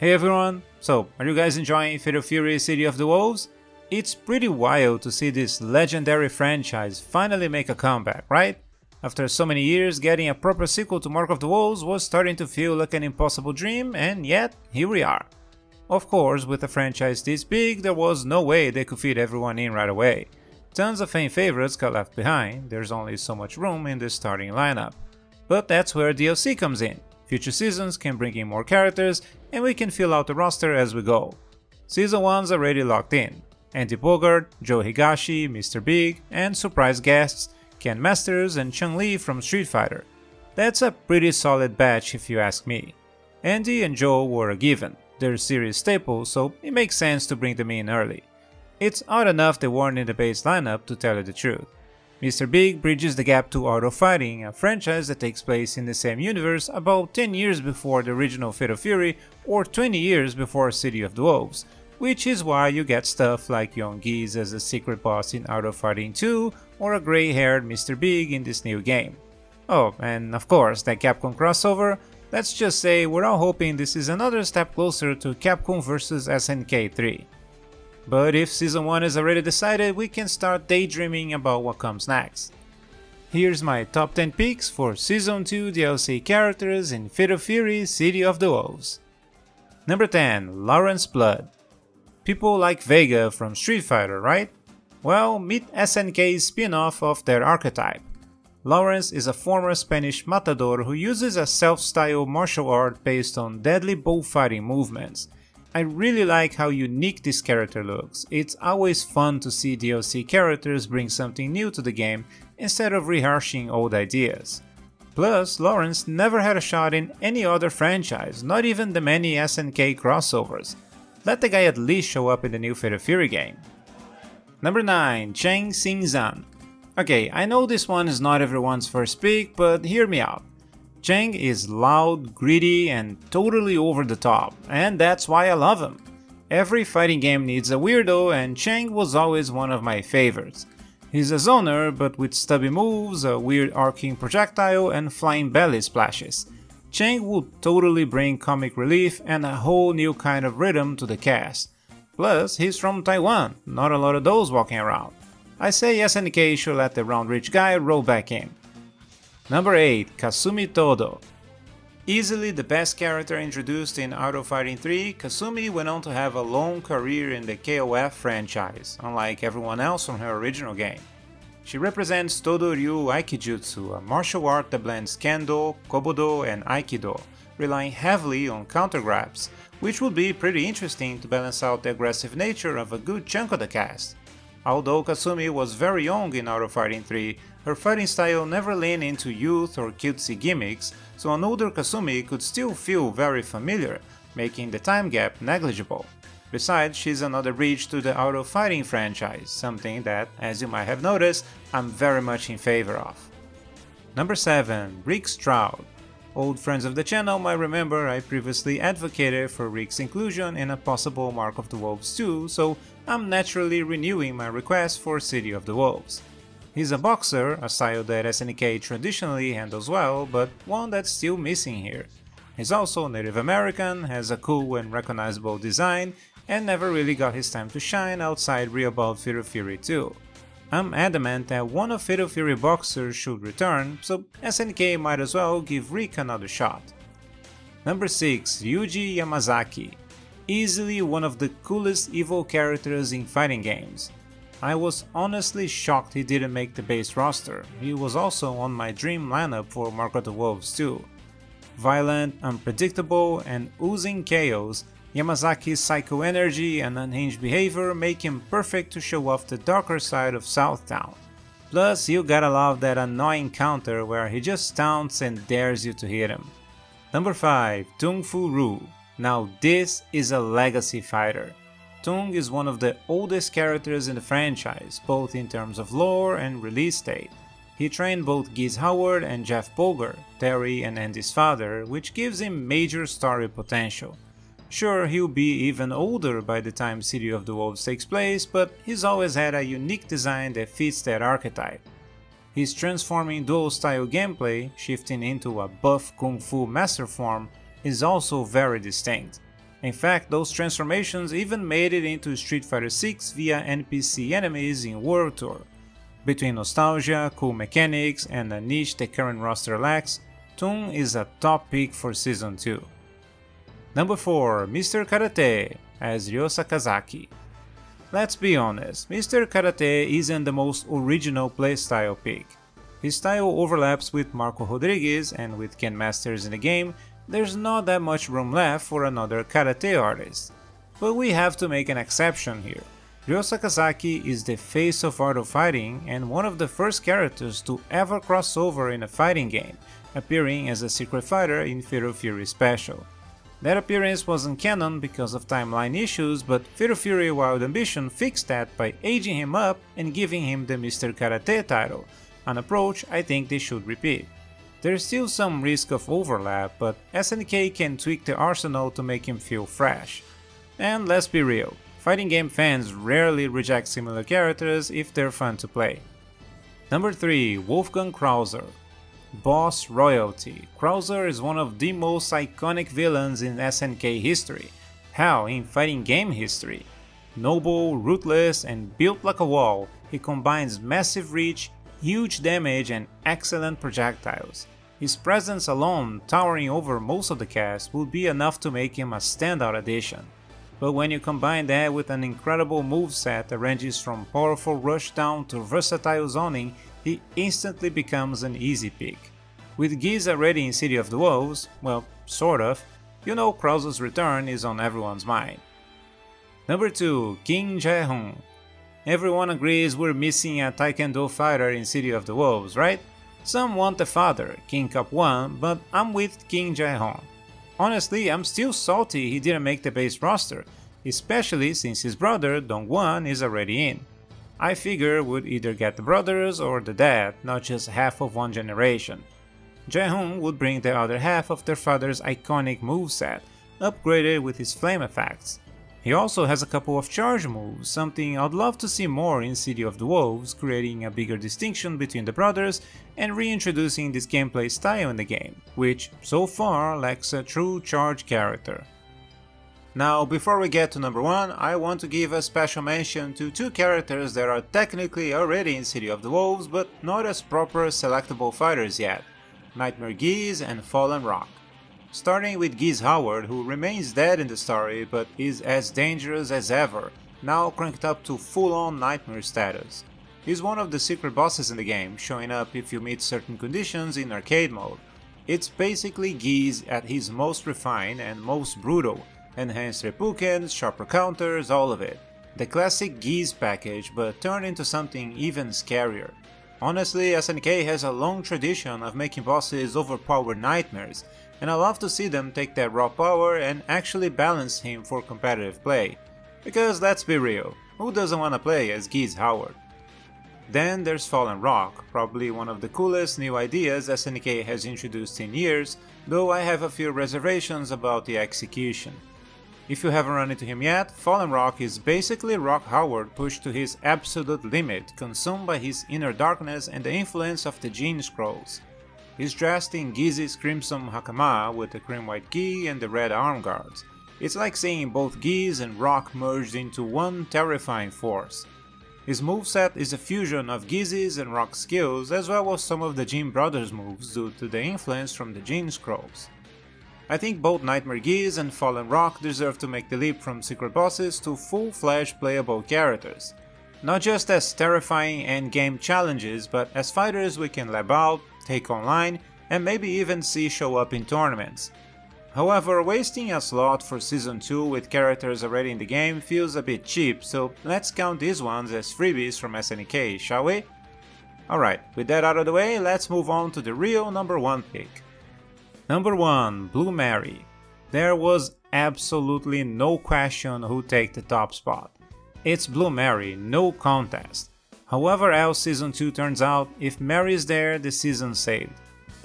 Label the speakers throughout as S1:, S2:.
S1: Hey everyone! So, are you guys enjoying Fatal Fury City of the Wolves? It's pretty wild to see this legendary franchise finally make a comeback, right? After so many years, getting a proper sequel to Mark of the Wolves was starting to feel like an impossible dream, and yet, here we are. Of course, with a franchise this big, there was no way they could fit everyone in right away. Tons of fan favorites got left behind, there's only so much room in the starting lineup. But that's where DLC comes in. Future seasons can bring in more characters, and we can fill out the roster as we go. Season 1's already locked in. Andy Bogart, Joe Higashi, Mr. Big, and surprise guests Ken Masters and Chun-Li from Street Fighter. That's a pretty solid batch if you ask me. Andy and Joe were a given, they're series staples, so it makes sense to bring them in early. It's odd enough they weren't in the base lineup, to tell you the truth. Mr. Big bridges the gap to Art of Fighting, a franchise that takes place in the same universe about 10 years before the original Fatal Fury or 20 years before City of the Wolves, which is why you get stuff like Young Geese as a secret boss in Art of Fighting 2 or a grey-haired Mr. Big in this new game. Oh, and of course that Capcom crossover, let's just say we're all hoping this is another step closer to Capcom vs SNK 3. But if Season 1 is already decided, we can start daydreaming about what comes next. Here's my top 10 picks for Season 2 DLC characters in Fatal Fury City of the Wolves. Number 10. Lawrence Blood. People like Vega from Street Fighter, right? Well, meet SNK's spin-off of their archetype. Lawrence is a former Spanish matador who uses a self-styled martial art based on deadly bullfighting movements. I really like how unique this character looks. It's always fun to see DLC characters bring something new to the game instead of rehashing old ideas. Plus, Lawrence never had a shot in any other franchise, not even the many SNK crossovers. Let the guy at least show up in the new Fatal Fury game. Number 9. Chang Singh. Okay, I know this one is not everyone's first pick, but hear me out. Chang is loud, gritty, and totally over the top, and that's why I love him. Every fighting game needs a weirdo, and Chang was always one of my favorites. He's a zoner, but with stubby moves, a weird arcing projectile, and flying belly splashes. Chang will totally bring comic relief and a whole new kind of rhythm to the cast. Plus, he's from Taiwan, not a lot of those walking around. I say SNK should let the round rich guy roll back in. Number 8. Kasumi Toto. Easily the best character introduced in Art of Fighting 3, Kasumi went on to have a long career in the KOF franchise, unlike everyone else from her original game. She represents Todo Ryu Aikijutsu, a martial art that blends Kendo, Kobudo, and Aikido, relying heavily on counter grabs, which would be pretty interesting to balance out the aggressive nature of a good chunk of the cast. Although Kasumi was very young in Art of Fighting 3, her fighting style never leaned into youth or cutesy gimmicks, so an older Kasumi could still feel very familiar, making the time gap negligible. Besides, she's another bridge to the Art of Fighting franchise, something that, as you might have noticed, I'm very much in favor of. Number 7. Rick Straoud. Old friends of the channel might remember I previously advocated for Rick's inclusion in a possible Mark of the Wolves 2, so I'm naturally renewing my request for City of the Wolves. He's a boxer, a style that SNK traditionally handles well, but one that's still missing here. He's also Native American, has a cool and recognizable design, and never really got his time to shine outside Real Fatal Fury 2. I'm adamant that one of Fatal Fury boxers should return, so SNK might as well give Rick another shot. Number 6. Yuji Yamazaki. Easily one of the coolest evil characters in fighting games. I was honestly shocked he didn't make the base roster. He was also on my dream lineup for Mark of the Wolves 2. Violent, unpredictable, and oozing chaos, Yamazaki's psycho energy and unhinged behavior make him perfect to show off the darker side of Southtown. Plus, you gotta love that annoying counter where he just taunts and dares you to hit him. Number 5. Tung Fu Ru. Now this is a legacy fighter. Tung is one of the oldest characters in the franchise, both in terms of lore and release date. He trained both Geese Howard and Jeff Bogart, Terry and Andy's father, which gives him major story potential. Sure, he'll be even older by the time City of the Wolves takes place, but he's always had a unique design that fits that archetype. His transforming dual-style gameplay, shifting into a buff kung fu master form, is also very distinct. In fact, those transformations even made it into Street Fighter VI via NPC enemies in World Tour. Between nostalgia, cool mechanics, and a niche the current roster lacks, Tung is a top pick for Season 2. Number 4. Mr. Karate as Ryo Sakazaki. Let's be honest, Mr. Karate isn't the most original playstyle pick. His style overlaps with Marco Rodriguez, and with Ken Masters in the game, there's not that much room left for another karate artist. But we have to make an exception here. Ryo Sakazaki is the face of art of fighting and one of the first characters to ever cross over in a fighting game, appearing as a secret fighter in Fatal Fury Special. That appearance wasn't canon because of timeline issues, but Fatal Fury Wild Ambition fixed that by aging him up and giving him the Mr. Karate title, an approach I think they should repeat. There's still some risk of overlap, but SNK can tweak the arsenal to make him feel fresh. And let's be real, fighting game fans rarely reject similar characters if they're fun to play. Number 3. Wolfgang Krauser. Boss Royalty. Krauser is one of the most iconic villains in SNK history, hell, in fighting game history. Noble, ruthless, and built like a wall, he combines massive reach, huge damage, and excellent projectiles. His presence alone, towering over most of the cast, would be enough to make him a standout addition. But when you combine that with an incredible moveset that ranges from powerful rushdown to versatile zoning, he instantly becomes an easy pick. With Giz already in City of the Wolves, well, sort of, you know Krauser's return is on everyone's mind. Number 2. King Jihon. Everyone agrees we're missing a Taekwondo fighter in City of the Wolves, right? Some want the father, King Cup 1, but I'm with King Jihon. Honestly, I'm still salty he didn't make the base roster, especially since his brother, Dongguan, is already in. I figure we'd either get the brothers or the dad, not just half of one generation. Jihon would bring the other half of their father's iconic moveset, upgraded with his flame effects. He also has a couple of charge moves, something I'd love to see more in City of the Wolves, creating a bigger distinction between the brothers and reintroducing this gameplay style in the game, which so far lacks a true charge character. Now, before we get to number 1, I want to give a special mention to two characters that are technically already in City of the Wolves but not as proper selectable fighters yet, Nightmare Giz and Fallen Rock. Starting with Giz Howard, who remains dead in the story but is as dangerous as ever, now cranked up to full-on nightmare status. He's one of the secret bosses in the game, showing up if you meet certain conditions in arcade mode. It's basically Giz at his most refined and most brutal, enhanced repuken, sharper counters, all of it. The classic Giz package, but turned into something even scarier. Honestly, SNK has a long tradition of making bosses overpowered nightmares, and I love to see them take that raw power and actually balance him for competitive play. Because let's be real, who doesn't want to play as Giz Howard? Then there's Fallen Rock, probably one of the coolest new ideas SNK has introduced in years, though I have a few reservations about the execution. If you haven't run into him yet, Fallen Rock is basically Rock Howard pushed to his absolute limit, consumed by his inner darkness and the influence of the Gene Scrolls. He's dressed in Giz's crimson hakama with the cream white gi and the red arm guards. It's like seeing both Giz and Rock merged into one terrifying force. His moveset is a fusion of Giz's and Rock's skills as well as some of the Gene Brothers moves due to the influence from the Gene Scrolls. I think both Nightmare Giz and Fallen Rock deserve to make the leap from secret bosses to full-fledged playable characters. Not just as terrifying endgame challenges, but as fighters we can lab out, take online, and maybe even see show up in tournaments. However, wasting a slot for Season 2 with characters already in the game feels a bit cheap, so let's count these ones as freebies from SNK, shall we? Alright, with that out of the way, let's move on to the real number 1 pick. Number 1. Blue Mary. There was absolutely no question who'd take the top spot. It's Blue Mary, no contest. However else Season 2 turns out, if Mary is there, the season's saved.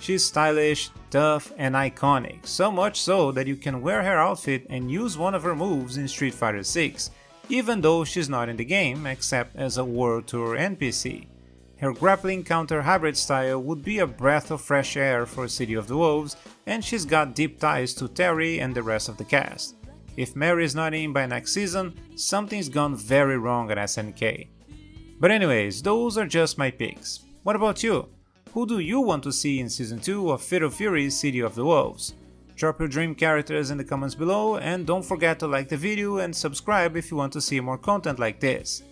S1: She's stylish, tough, and iconic, so much so that you can wear her outfit and use one of her moves in Street Fighter VI, even though she's not in the game except as a World Tour NPC. Her grappling counter hybrid style would be a breath of fresh air for City of the Wolves, and she's got deep ties to Terry and the rest of the cast. If Mary is not in by next season, something's gone very wrong at SNK. But anyways, those are just my picks. What about you? Who do you want to see in Season 2 of Fatal Fury City of the Wolves? Drop your dream characters in the comments below, and don't forget to like the video and subscribe if you want to see more content like this.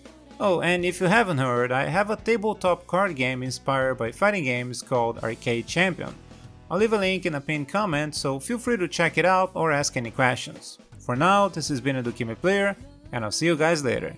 S1: Oh, and if you haven't heard, I have a tabletop card game inspired by fighting games called Arcade Champion. I'll leave a link in a pinned comment, so feel free to check it out or ask any questions. For now, this has been a Dukime Player, and I'll see you guys later.